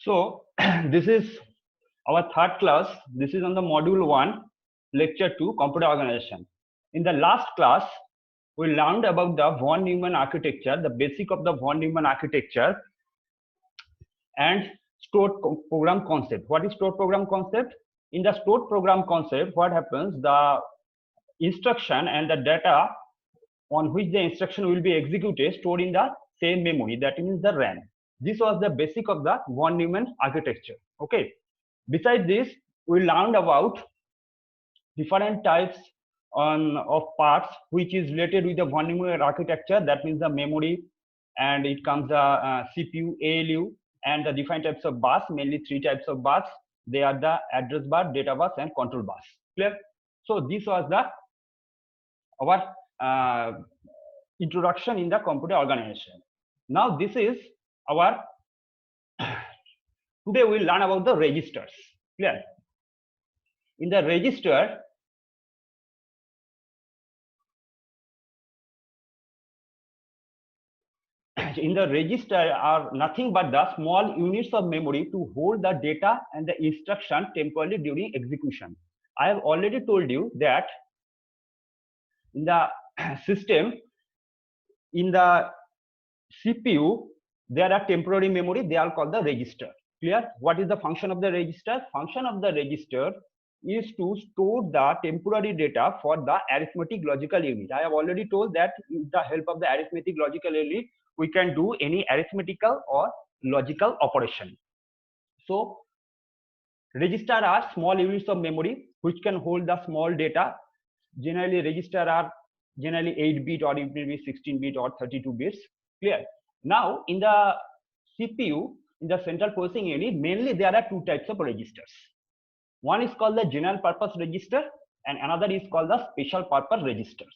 So this is our third class. This is on the module 1, lecture 2, computer organization. In the last class, we learned about the von Neumann architecture, the basic of the von Neumann architecture, and stored program concept. What is stored program concept? In the stored program concept, what happens? The instruction and the data on which the instruction will be executed stored in the same memory, that means the RAM. This was the basic of the von Neumann architecture. Okay. Besides this, we learned about different types of parts which is related with the von Neumann architecture. That means the memory, and it comes the CPU, ALU, and the different types of bus. Mainly 3 types of bus. They are the address bus, data bus, and control bus. Clear? So this was the our introduction in the computer organization. Now this is our today we'll learn about the registers. Clear? In the register, are nothing but the small units of memory to hold the data and the instruction temporarily during execution. I have already told you that in the system, in the CPU, there are temporary memory. They are called the register. Clear? What is the function of the register? Function of the register is to store the temporary data for the arithmetic logical unit. I have already told that with the help of the arithmetic logical unit, we can do any arithmetical or logical operation. So register are small units of memory which can hold the small data. Generally, register are generally 8-bit or it may be 16-bit or 32 bits. Clear? Now, in the CPU, in the central processing unit, mainly there are 2 types of registers. One is called the general purpose register and another is called the special purpose registers.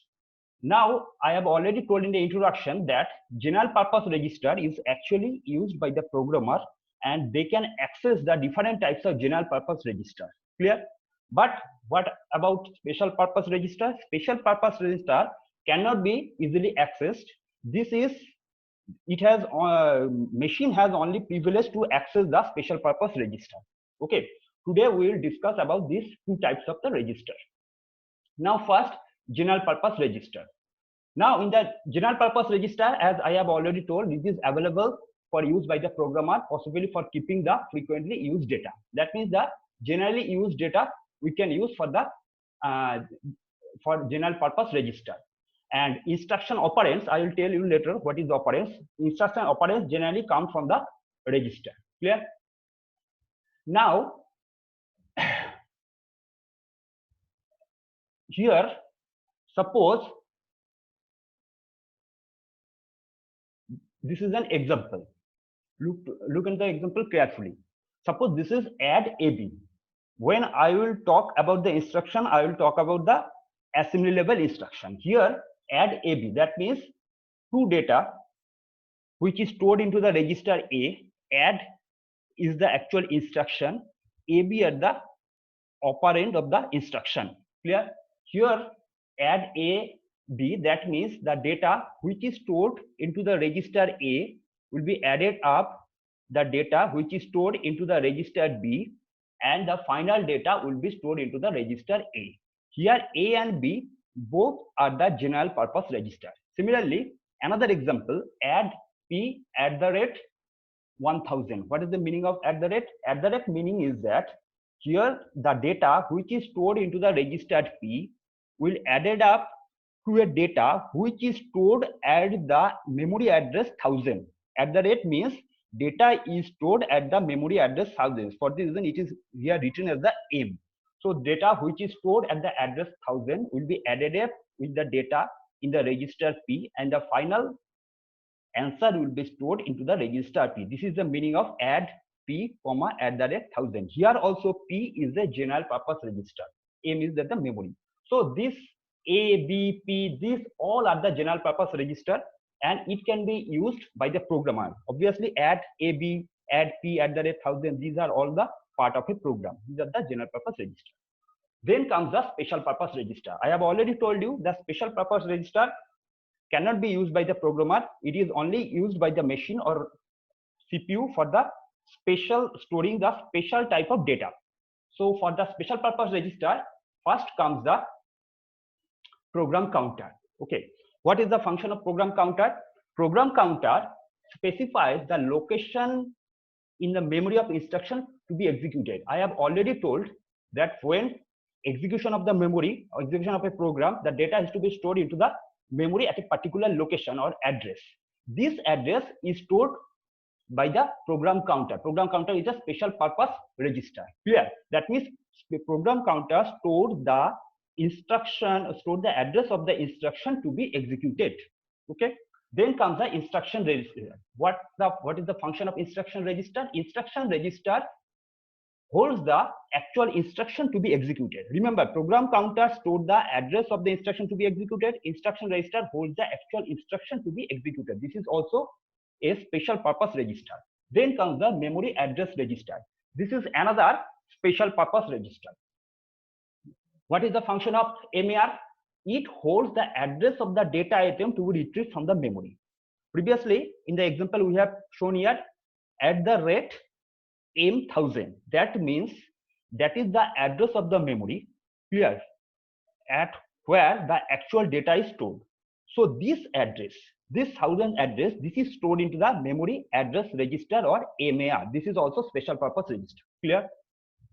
Now, I have already told in the introduction that general purpose register is actually used by the programmer and they can access the different types of general purpose register. Clear? But what about special purpose register? Special purpose register cannot be easily accessed. This is, it has machine has only privilege to access the special purpose register. Okay. Today we will discuss about these 2 types of the register. Now first, general purpose register. Now in the general purpose register, as I have already told, it is available for use by the programmer, possibly for keeping the frequently used data. That means the generally used data we can use for the for general purpose register. And instruction operands, I will tell you later what is operands. Instruction operands generally come from the register. Clear? Now here, suppose this is an example. Look at the example carefully. Suppose this is add AB. When I will talk about the instruction, I will talk about the assembly level instruction. Here, add AB. That means 2 data which is stored into the register A. Add is the actual instruction. AB are the operand of the instruction. Clear? Here, add A, B. That means the data which is stored into the register A will be added up the data which is stored into the register B, and the final data will be stored into the register A. Here A and B both are the general purpose register. Similarly, another example, add P @ 1000. What is the meaning of @? @ meaning is that here the data which is stored into the register P will added up to a data which is stored at the memory address 1000. @ means data is stored at the memory address 1000. For this reason, it is here written as the M. So data which is stored at the address 1000 will be added up with the data in the register P, and the final answer will be stored into the register P. This is the meaning of add P, @1000. Here also P is the general purpose register. M is the memory. So this A, B, P, these all are the general purpose register, and it can be used by the programmer. Obviously, add AB, add P @1000. These are all the part of a program. These are the general purpose register. Then comes the special purpose register. I have already told you the special purpose register cannot be used by the programmer. It is only used by the machine or CPU for the storing the special type of data. So for the special purpose register, first comes the program counter. Okay, what is the function of program counter? Program counter specifies the location in the memory of instruction to be executed. I have already told that when execution of the memory or execution of a program, the data is to be stored into the memory at a particular location or address. This address is stored by the program counter. Program counter is a special purpose register. Clear? That means the program counter stores the address of the instruction to be executed. Okay. Then comes the instruction register. What is the function of instruction register? Instruction register holds the actual instruction to be executed. Remember, program counter stores the address of the instruction to be executed. Instruction register holds the actual instruction to be executed. This is also a special purpose register. Then comes the memory address register. This is another special purpose register. What is the function of MAR? It holds the address of the data item to be retrieved from the memory. Previously, in the example we have shown here, at the rate M1000. That means that is the address of the memory, clear, at where the actual data is stored. So this address, this 1000 address, this is stored into the memory address register or MAR. This is also special purpose register, clear.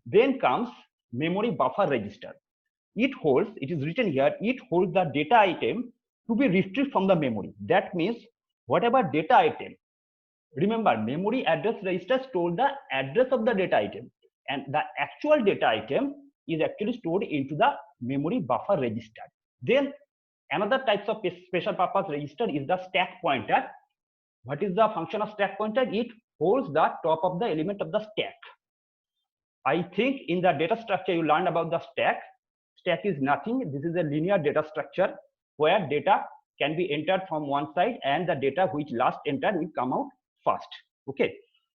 Then comes memory buffer register. It is written here, it holds the data item to be retrieved from the memory. That means whatever data item, remember, memory address register stores the address of the data item, and the actual data item is actually stored into the memory buffer register. Then another types of special purpose register is the stack pointer. What is the function of stack pointer? It holds the top of the element of the stack. I think in the data structure you learned about the stack. Stack is nothing. This is a linear data structure where data can be entered from one side and the data which last entered will come out first. Okay,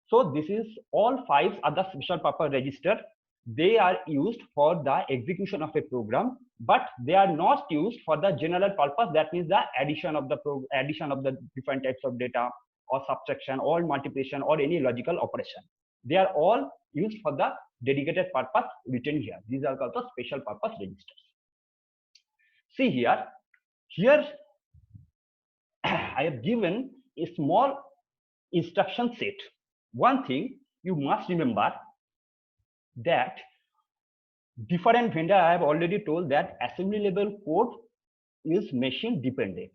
so this is all 5 other special purpose register. They are used for the execution of a program, but they are not used for the general purpose. That means the addition of the different types of data, or subtraction, or multiplication, or any logical operation. They are all used for the dedicated purpose written here. These are called the special purpose registers. See here I have given a small instruction set. One thing you must remember, that different vendor, I have already told that assembly level code is machine dependent.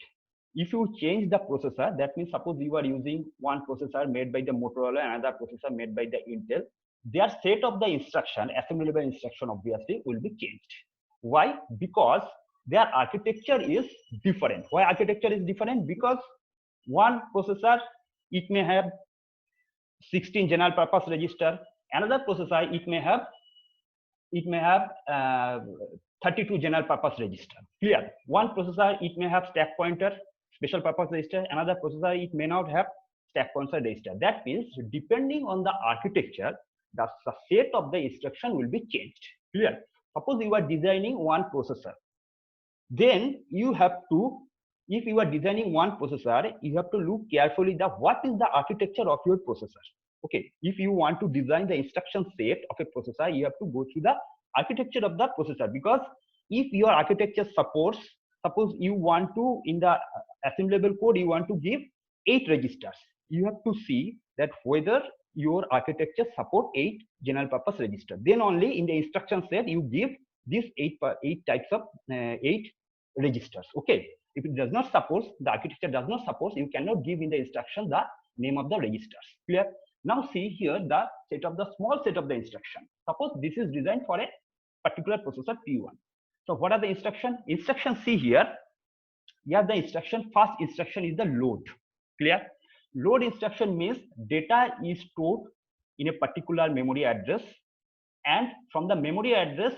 If you change the processor, that means suppose you are using one processor made by the Motorola, another processor made by the Intel, their set of the instruction, assembly level instruction obviously will be changed. Why? Because their architecture is different. Why architecture is different? Because one processor, it may have 16 general purpose register. Another processor, it may have 32 general purpose register. Clear? One processor, it may have stack pointer, special purpose register. Another processor, it may not have stack pointer register. That means depending on the architecture, the set of the instruction will be changed. Clear? Suppose you are designing one processor, then you have to, if you are designing one processor, you have to look carefully what is the architecture of your processor. Okay, if you want to design the instruction set of a processor, you have to go through the architecture of the processor, because if your architecture supports, suppose you want to, in the assembly level code, you want to give 8 registers, you have to see that whether your architecture support 8 general purpose register. Then only in the instruction set you give these 8 types of 8 registers. Okay, if it does not support, the architecture does not support, you cannot give in the instruction the name of the registers. Clear? Now see here the small set of the instruction. Suppose this is designed for a particular processor P1. So what are the instruction? Instruction C here. Here the instruction, first instruction is the load. Clear? Load instruction means data is stored in a particular memory address, and from the memory address,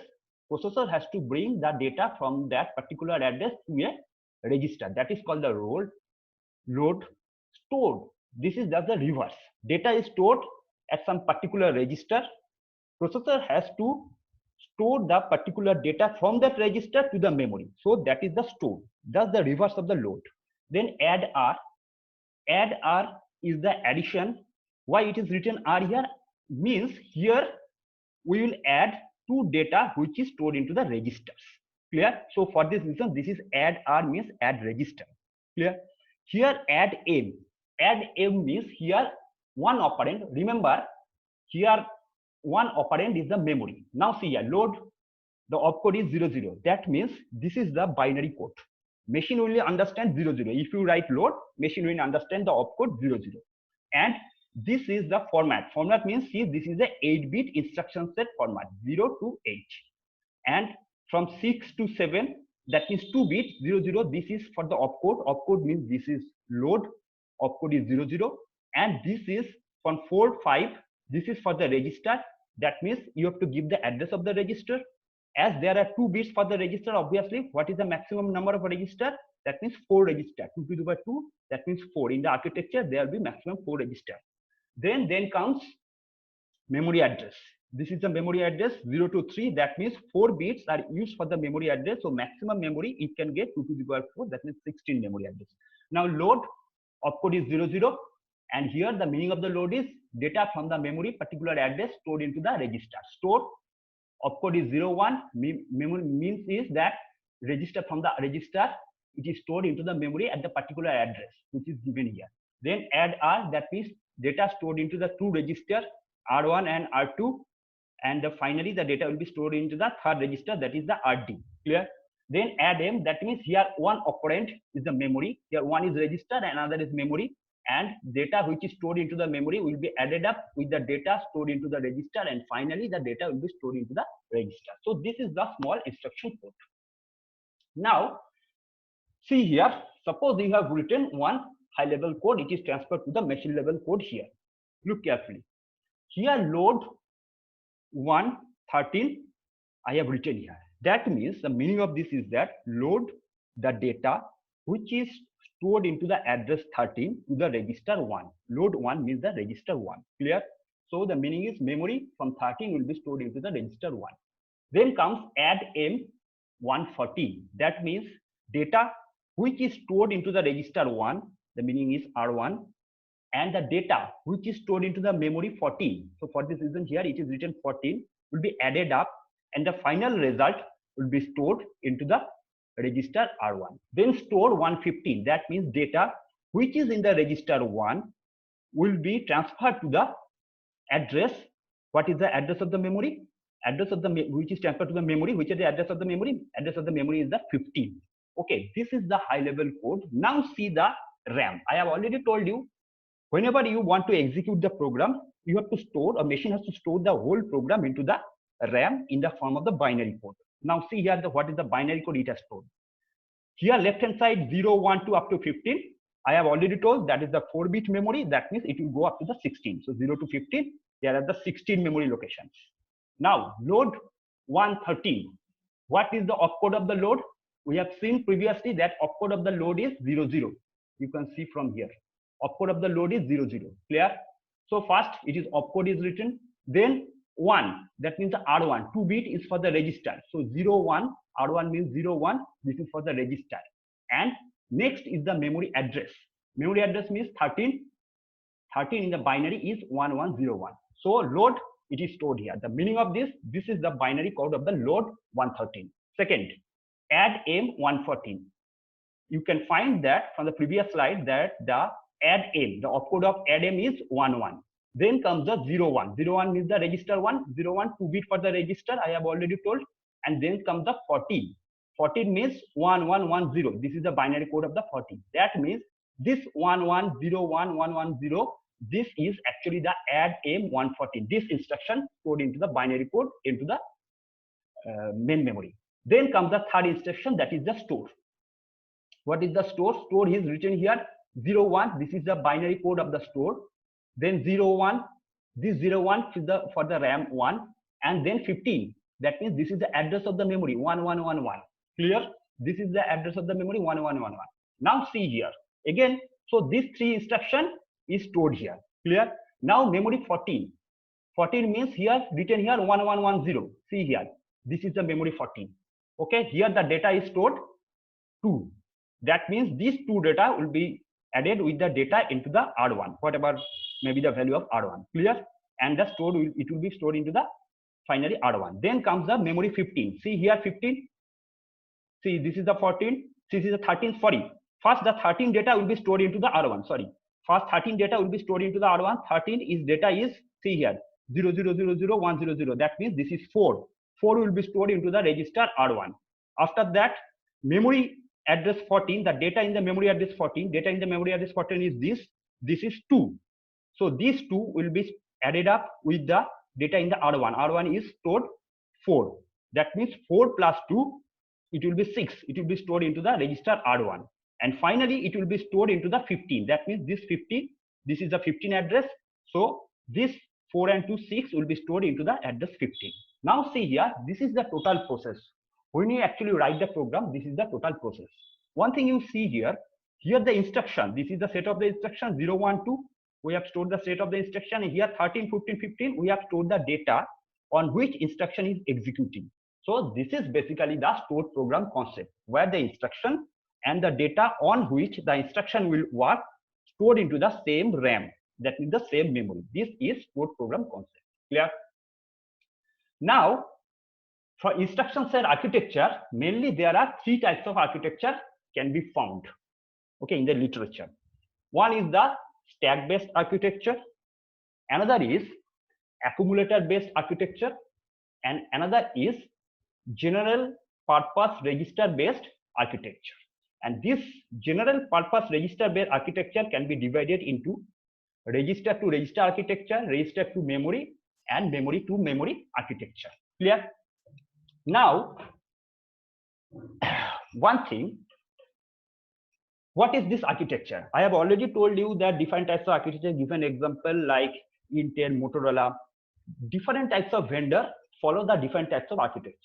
processor has to bring the data from that particular address to a register. That is called the load. Stored, this is just the reverse. Data is stored at some particular register. Processor has to store the particular data from that register to the memory. So that is the stored. That's the reverse of the load. Then add R. Add R is the addition. Why it is written R here? means here we will add two data which is stored into the registers. Clear? So for this reason, this is add R means add register. Clear? Here add M. Add M means here one operand. Remember, here one operand is the memory. Now see here, load, the opcode is 00. That means this is the binary code. Machine will understand 00. If you write load, machine will understand the opcode 00. And this is the format. Format means see, this is the 8-bit instruction set format, 0 to 8. And from 6 to 7, that means 2 bits, 00. This is for the opcode. Opcode means this is load. Opcode is 00. And this is from 4, 5. This is for the register. That means you have to give the address of the register. As there are 2 bits for the register, obviously, what is the maximum number of register? That means 4 register. 2 to the power 2, that means 4. In the architecture, there will be maximum 4 register. Then comes memory address. This is the memory address 0 to 3. That means 4 bits are used for the memory address. So maximum memory it can get 2 to the power 4. That means 16 memory address. Now load opcode is 00. And here the meaning of the load is data from the memory particular address stored into the register. Store opcode is 01. Memory means is that register from the register, it is stored into the memory at the particular address which is given here. Then add R, that means data stored into the two register R1 and R2, and finally the data will be stored into the third register, that is the RD. Clear? Then add M, that means here one operand is the memory. Here one is register and another is memory, and data which is stored into the memory will be added up with the data stored into the register, and finally the data will be stored into the register. So this is the small instruction code. Now see here, suppose you have written one high level code, it is transferred to the machine level code here. Look carefully. Here load 113 I have written here. That means the meaning of this is that load the data which is stored into the address 13 to the register 1. Load 1 means the register 1. Clear? So the meaning is memory from 13 will be stored into the register 1. Then comes add M 114. That means data which is stored into the register 1, the meaning is R1, and the data which is stored into the memory 14. So for this reason here it is written 14 will be added up, and the final result will be stored into the register R1. Then store 115. That means data which is in the register 1 will be transferred to the address. What is the address of the memory? Address of the which is transferred to the memory. Which is the address of the memory? Address of the memory is the 15. Okay, this is the high level code. Now see the RAM. I have already told you, whenever you want to execute the program, you have to store, a machine has to store the whole program into the RAM in the form of the binary code. Now see here what is the binary code it has stored. Here left hand side 0, 1, 2 up to 15. I have already told that is the 4-bit memory. That means it will go up to the 16. So 0 to 15, there are the 16 memory locations. Now load 113. What is the opcode of the load? We have seen previously that opcode of the load is 00. You can see from here. Opcode of the load is 00. Clear? So first it is opcode is written. Then 1, that means the R1. 2 bit is for the register. So 01, R1 means 01. This is for the register. And next is the memory address. Memory address means 13. 13 in the binary is 1101. So load, it is stored here. The meaning of this is the binary code of the load 113. Second, add M 114. You can find that from the previous slide that the add M, the opcode of add M is 11. Then comes the 01. 01 means the register 1. 01, 2 bit for the register, I have already told. And then comes the 14. 14 means 1110. This is the binary code of the 14. That means this 1101110, this is actually the add M 114. This instruction stored into the binary code into the main memory. Then comes the third instruction, that is the store. What is the store? Store is written here 01. This is the binary code of the store. Then 01. This 01 is the for the RAM 1, and then 15. That means this is the address of the memory 1111. Clear? This is the address of the memory 1111. Now see here again. So this 3 instruction is stored here. Clear? Now memory 14. 14 means here written here 1110. See here. This is the memory 14. Okay. Here the data is stored 2. That means these 2 data will be added with the data into the R1. Whatever may be the value of R1. Clear? and the stored it will be stored into the finally R1. Then comes the memory 15. See here 15. See, this is the 14. This is the 13. Sorry. First, the 13 data will be stored into the R1. Sorry. First 13 data will be stored into the R1. 13 is data is, see here, 0000100. That means this is 4. 4 will be stored into the register R1. After that, memory address 14, the data in the memory address 14, data in the memory address 14 is this. This is 2. So these 2 will be added up with the data in the R1. R1 is stored 4. That means 4 plus 2, it will be 6. It will be stored into the register R1. And finally, it will be stored into the 15. That means this 50, this is the 15 address. So this 4 and 2, 6 will be stored into the address 15. Now see here, this is the total process. When you actually write the program, this is the total process. One thing you see here, here the instruction, this is the set of the instruction 0, 1, 2. We have stored the set of the instruction. Here 13, 14, 15, we have stored the data on which instruction is executing. So this is basically the stored program concept, where the instruction and the data on which the instruction will work stored into the same RAM, that is the same memory. This is stored program concept. Clear? Now, for instruction set architecture, mainly there are 3 types of architecture can be found, okay, in the literature. One is the stack-based architecture, another is accumulator-based architecture, and another is general purpose register-based architecture. And this general purpose register-based architecture can be divided into register to register architecture, register to memory, and memory to memory architecture. Clear? Now, one thing, what is this architecture? I have already told you that different types of architecture, given example like Intel, Motorola, different types of vendor follow the different types of architecture.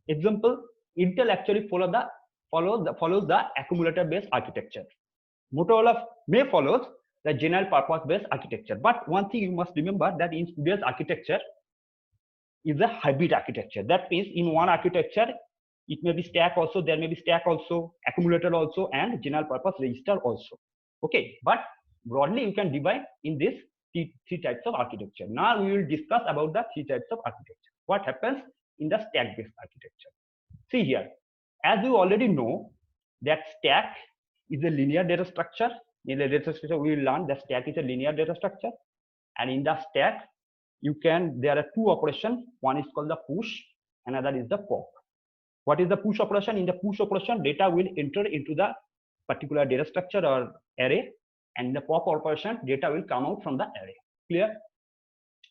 Example, Intel actually follows the accumulator based architecture. Motorola may follow the general purpose based architecture. But one thing you must remember, that in today's architecture is a hybrid architecture. That means in one architecture, it may be stack also, there may be stack also, accumulator also, and general purpose register also. Okay, but broadly you can divide in this three types of architecture. Now we will discuss about the 3 types of architecture. What happens in the stack-based architecture? See here, as you already know, that stack is a linear data structure. In the data structure, we will learn that stack is a linear data structure, and in the stack, there are 2 operations. One is called the push, another is the pop. What is the push operation? In the push operation, data will enter into the particular data structure or array, and in the pop operation, data will come out from the array. Clear?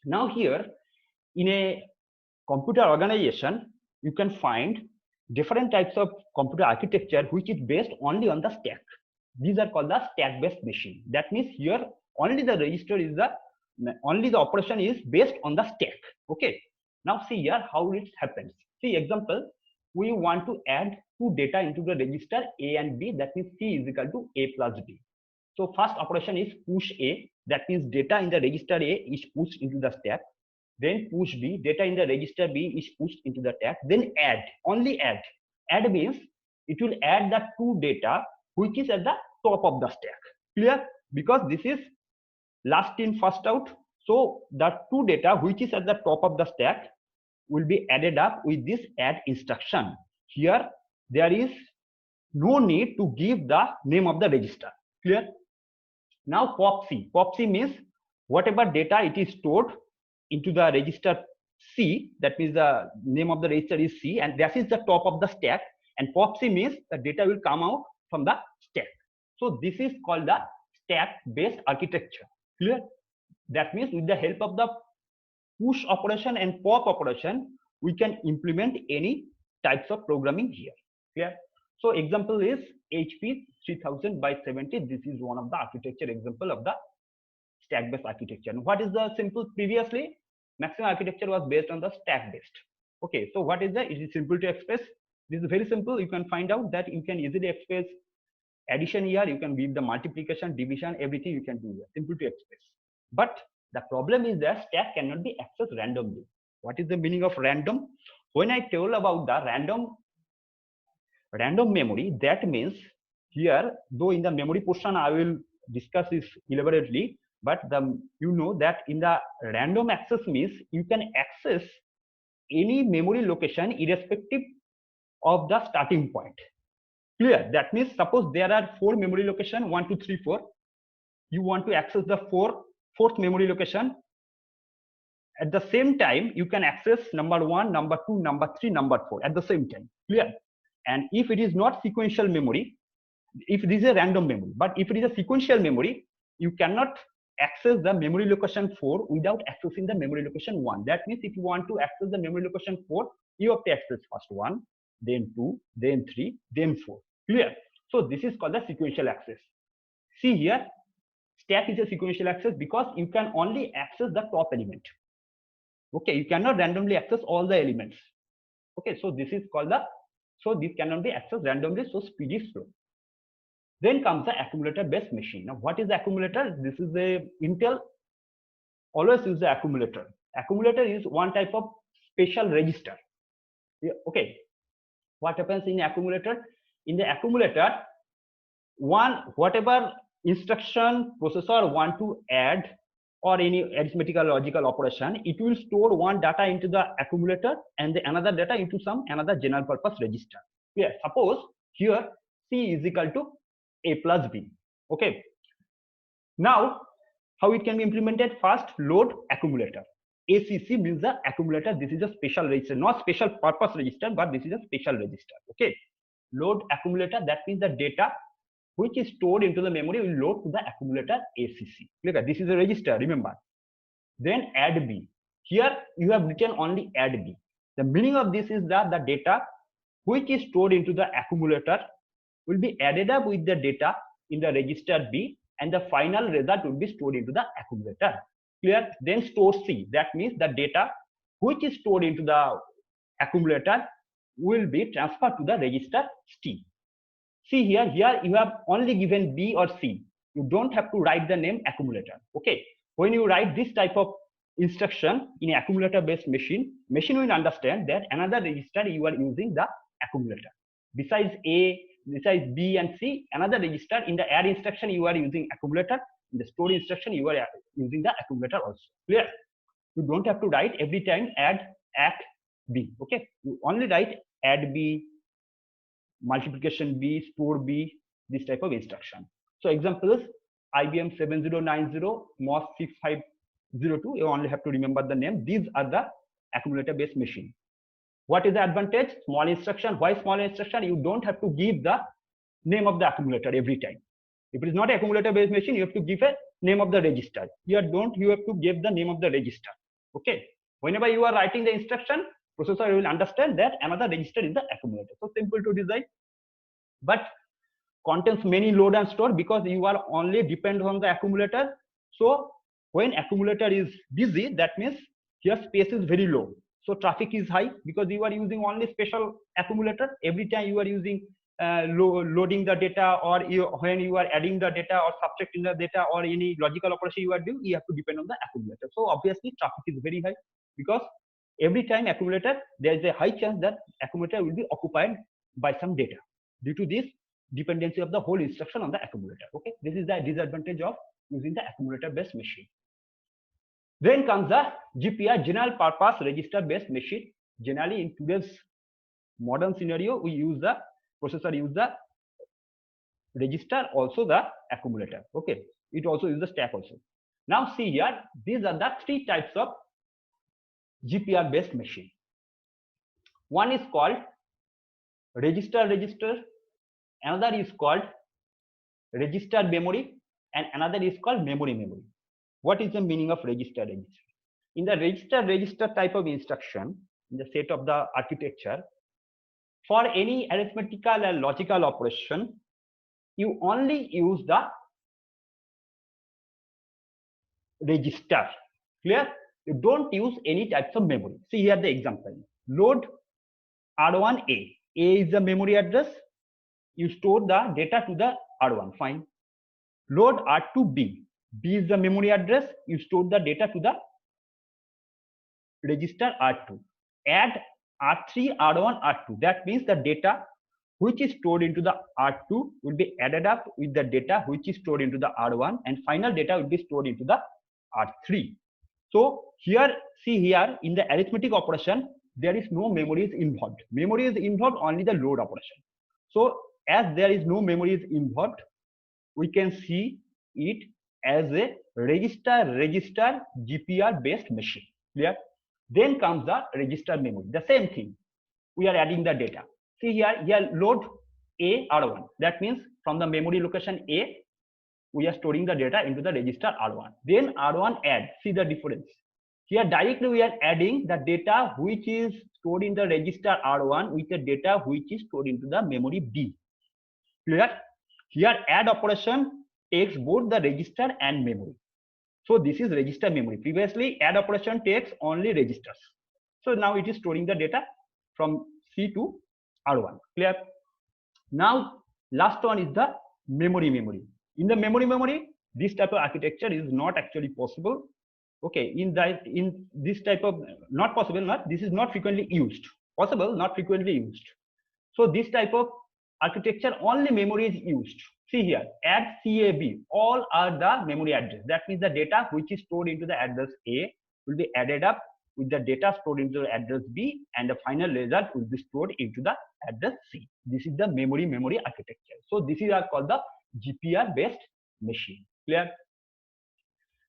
Now here, in a computer organization, you can find different types of computer architecture which is based only on the stack. These are called the stack-based machine. That means here only the register is only the operation is based on the stack. Okay. Now see here how it happens. See example, we want to add 2 data into the register A and B. That means C is equal to A plus B. So first operation is push A. That means data in the register A is pushed into the stack. Then push B, data in the register B is pushed into the stack. Then add, only add. Add means it will add the 2 data which is at the top of the stack. Clear? Because this is last in first out. So the 2 data which is at the top of the stack will be added up with this add instruction. Here there is no need to give the name of the register. Clear? Now pop C. Pop C means whatever data it is stored into the register C, that means the name of the register is C, and that is the top of the stack, and pop C means the data will come out from the stack. So this is called the stack-based architecture. Clear? That means with the help of the push operation and pop operation, we can implement any types of programming here. Clear? So example is HP 3000 by 70. This is one of the architecture example of the stack-based architecture. And what is the simple? Previously, maximum architecture was based on the stack-based. Okay, so what is the? It is simple to express. This is very simple. You can find out that you can easily express addition here. You can give the multiplication, division, everything you can do here. Simple to express. But the problem is that stack cannot be accessed randomly. What is the meaning of random? When I told about the random memory, that means here, though in the memory portion I will discuss this elaborately, but you know that in the random access means you can access any memory location irrespective of the starting point. Clear? That means suppose there are 4 memory location 1 2 3 4. You want to access the fourth memory location. At the same time, you can access number 1, number 2, number 3, number 4 at the same time. Clear? And if it is not sequential memory, if it is a random memory, but if it is a sequential memory, you cannot access the memory location 4 without accessing the memory location 1. That means if you want to access the memory location 4, you have to access first 1, then 2, then 3, then 4. Clear? So this is called the sequential access. See here, stack is a sequential access because you can only access the top element. Okay, you cannot randomly access all the elements. Okay, so this is called the, so this cannot be accessed randomly, so speed is slow. Then comes the accumulator based machine. Now what is the accumulator? This is a Intel always use the accumulator. Accumulator is one type of special register. Yeah, okay, what happens in accumulator? In the accumulator, whatever instruction processor want to add or any arithmetical logical operation, it will store one data into the accumulator and the another data into another general purpose register. Yeah, suppose here C is equal to A plus B. Okay, now how it can be implemented? First, load accumulator. ACC means the accumulator. This is a special register, not special purpose register, but this is a special register. Okay, load accumulator, that means the data which is stored into the memory will load to the accumulator ACC. Look at this is a register, remember. Then add B. Here you have written only add B. The meaning of this is that the data which is stored into the accumulator will be added up with the data in the register B, and the final result will be stored into the accumulator. Clear? Then store C. That means the data which is stored into the accumulator will be transferred to the register C. See here you have only given B or C. You don't have to write the name accumulator. Okay. When you write this type of instruction in accumulator based machine will understand that another register you are using the accumulator. Besides A, besides B and C, another register in the add instruction you are using accumulator. In the store instruction you are using the accumulator also. Clear? You don't have to write every time add B. Okay. You only write add B, multiplication B, store B, this type of instruction. So examples, IBM 7090, MOS 6502, you only have to remember the name. These are the accumulator based machine. What is the advantage? Small instruction. Why small instruction? You don't have to give the name of the accumulator every time. If it is not accumulator based machine, you have to give a name of the register. Here you have to give the name of the register. Okay. Whenever you are writing the instruction, processor will understand that another register is the accumulator. So simple to design, but contains many load and store because you are only depend on the accumulator. So when accumulator is busy, that means here space is very low. So traffic is high because you are using only special accumulator. Every time you are using loading the data, or when you are adding the data or subtracting the data or any logical operation you are doing, you have to depend on the accumulator. So obviously traffic is very high because every time accumulator, there is a high chance that accumulator will be occupied by some data. Due to this dependency of the whole instruction on the accumulator. Okay, this is the disadvantage of using the accumulator based machine. Then comes the GPR, general purpose register based machine. Generally in today's modern scenario, we use the processor use the register, also the accumulator. Okay, it also uses the stack also. Now see here, these are the three types of GPR based machine. One is called register, another is called register memory, and another is called memory. What is the meaning of register? In the register type of instruction, in the set of the architecture, for any arithmetical and logical operation, you only use the register. Clear? You don't use any types of memory. See here the example. Load R1A. A is the memory address. You store the data to the R1. Fine. Load R2B. B is the memory address. You store the data to the register R2. Add R3, R1, R2. That means the data which is stored into the R2 will be added up with the data which is stored into the R1, and final data will be stored into the R3. So here, see here in the arithmetic operation, there is no memories involved. Memory is involved only the load operation. So as there is no memories involved, we can see it as a register GPR based machine. Clear? Then comes the register memory. The same thing. We are adding the data. See here load A R1. That means from the memory location A, we are storing the data into the register R1. Then R1 add. See the difference. Here directly we are adding the data which is stored in the register R1 with the data which is stored into the memory B. Clear? Here add operation takes both the register and memory. So this is register memory. Previously add operation takes only registers. So now it is storing the data from C to R1. Clear? Now last one is the memory. In the memory, this type of architecture is not actually possible. Okay, in this type of not possible, this is not frequently used. Possible, not frequently used. So this type of architecture only memory is used. See here, add CAB, all are the memory address. That means the data which is stored into the address A will be added up with the data stored into the address B, and the final result will be stored into the address C. This is the memory architecture. So this is called the GPR based machine. Clear?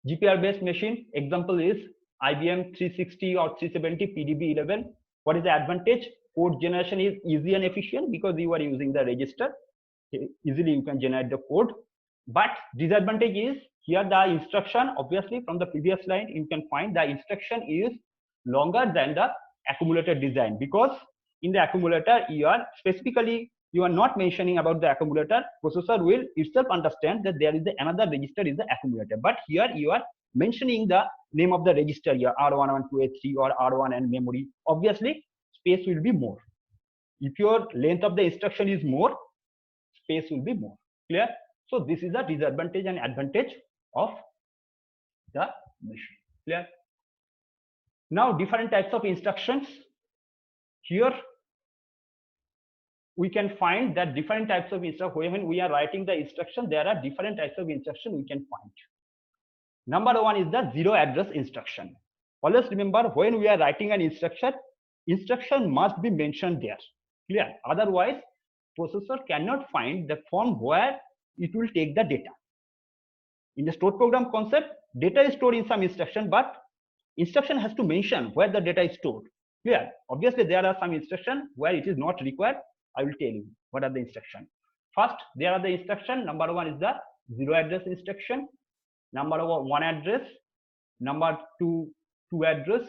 GPR based machine example is IBM 360 or 370 PDB-11. What is the advantage? Code generation is easy and efficient because you are using the register. Easily you can generate the code. But disadvantage is here the instruction, obviously from the previous line you can find the instruction is longer than the accumulator design, because in the accumulator you are specifically you are not mentioning about the accumulator. Processor will itself understand that there is another register is the accumulator, but here you are mentioning the name of the register here, R1, R1, 2, 3 or R1 and memory. Obviously space will be more. If your length of the instruction is more, space will be more. Clear? So this is the disadvantage and advantage of the machine. Clear? Now different types of instructions. Here we can find that different types of instruction. When we are writing the instruction, there are different types of instruction we can find. Number one is the zero address instruction. Always remember, when we are writing an instruction must be mentioned there. Clear? Otherwise processor cannot find the form where it will take the data. In the stored program concept, data is stored in some instruction, but instruction has to mention where the data is stored. Clear? Obviously there are some instructions where it is not required. I will tell you what are the instructions. First, there are the instruction. Number one is the zero address instruction. Number one address. Number two address,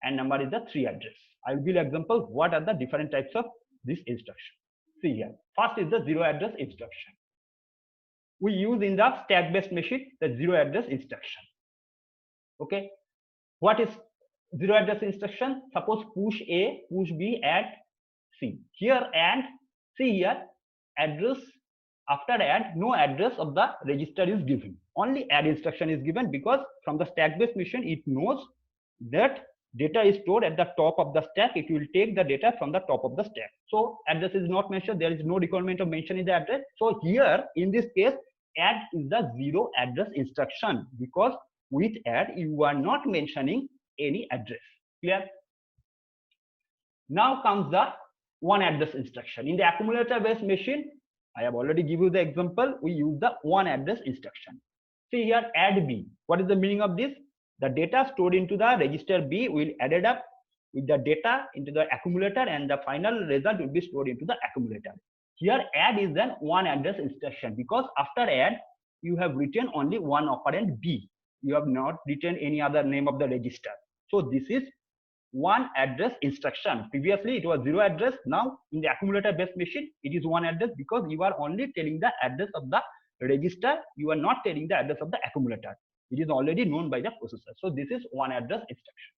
and number is the 3 address. I will give example what are the different types of this instruction. See here. First is the zero address instruction. We use in the stack-based machine the zero address instruction. Okay. What is zero address instruction? Suppose push A, push B, add C. Here add, see here, address, after add, no address of the register is given. Only add instruction is given, because from the stack-based machine, it knows that data is stored at the top of the stack. It will take the data from the top of the stack. So address is not mentioned. There is no requirement of mentioning the address. So here, in this case, add is the zero address instruction, because with add, you are not mentioning any address. Clear? Now comes the one address instruction. In the accumulator based machine, I have already given you the example. We use the one address instruction. See here, add B. What is the meaning of this? The data stored into the register B will added up with the data into the accumulator, and the final result will be stored into the accumulator. Here add is then one address instruction, because after add you have written only one operand B. You have not written any other name of the register. So this is one address instruction. Previously it was zero address. Now in the accumulator based machine it is one address, because you are only telling the address of the register. You are not telling the address of the accumulator. It is already known by the processor. So this is one address instruction.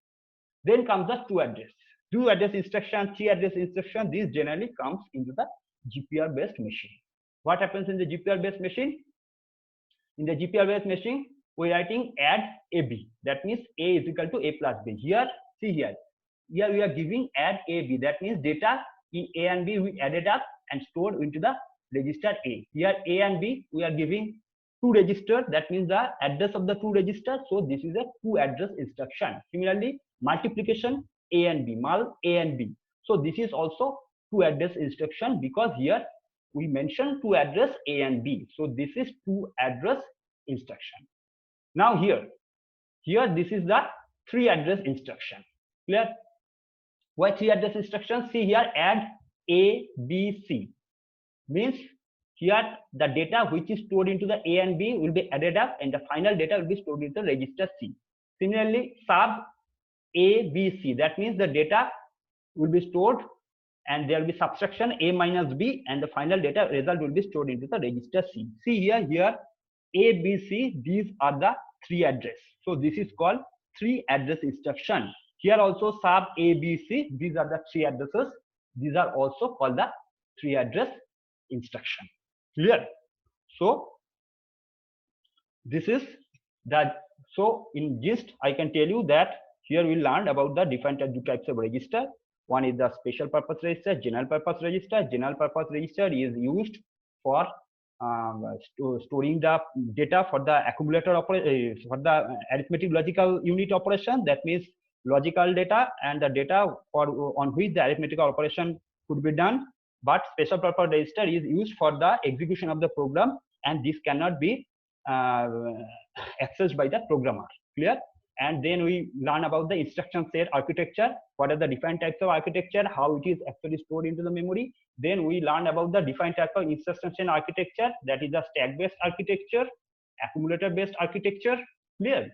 Then comes the two address instruction, 3 address instruction. This generally comes into the GPR based machine. What happens in the GPR based machine? In the GPR based machine, we are writing add AB. That means A is equal to A plus B. Here, see here. Here we are giving add AB. That means data in A and B we added up and stored into the register A. Here A and B, we are giving two registers. That means the address of the two registers. So this is a two address instruction. Similarly, multiplication A and B, mul A and B. So this is also two address instruction, because here we mentioned two address A and B. So this is two address instruction. Now here this is the three address instruction. Clear? Why three address instructions? See here, add A, B, C. Means here the data which is stored into the A and B will be added up, and the final data will be stored into register C. Similarly, sub A, B, C. That means the data will be stored and there will be subtraction A minus B, and the final data result will be stored into the register C. See here, A, B, C, these are the three address. So this is called three address instruction. Here also sub A, B, C, these are the three addresses. These are also called the three address instruction. Clear? So this is that. So in gist, I can tell you that here we learned about the different two types of register. One is the special purpose register, general purpose register. General purpose register is used for storing the data for the accumulator for the arithmetic logical unit operation. That means logical data and the data for on which the arithmetical operation could be done. But special purpose register is used for the execution of the program, and this cannot be accessed by the programmer. Clear? And then we learn about the instruction set architecture. What are the different types of architecture, how it is actually stored into the memory. Then we learn about the different types of instruction set architecture, that is the stack-based architecture, accumulator-based architecture. Clear?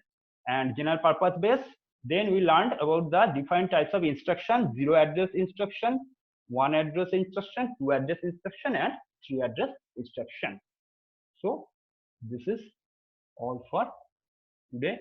And general purpose based. Then we learned about the different types of instruction: zero address instruction, one address instruction, two address instruction, and three address instruction. So this is all for today.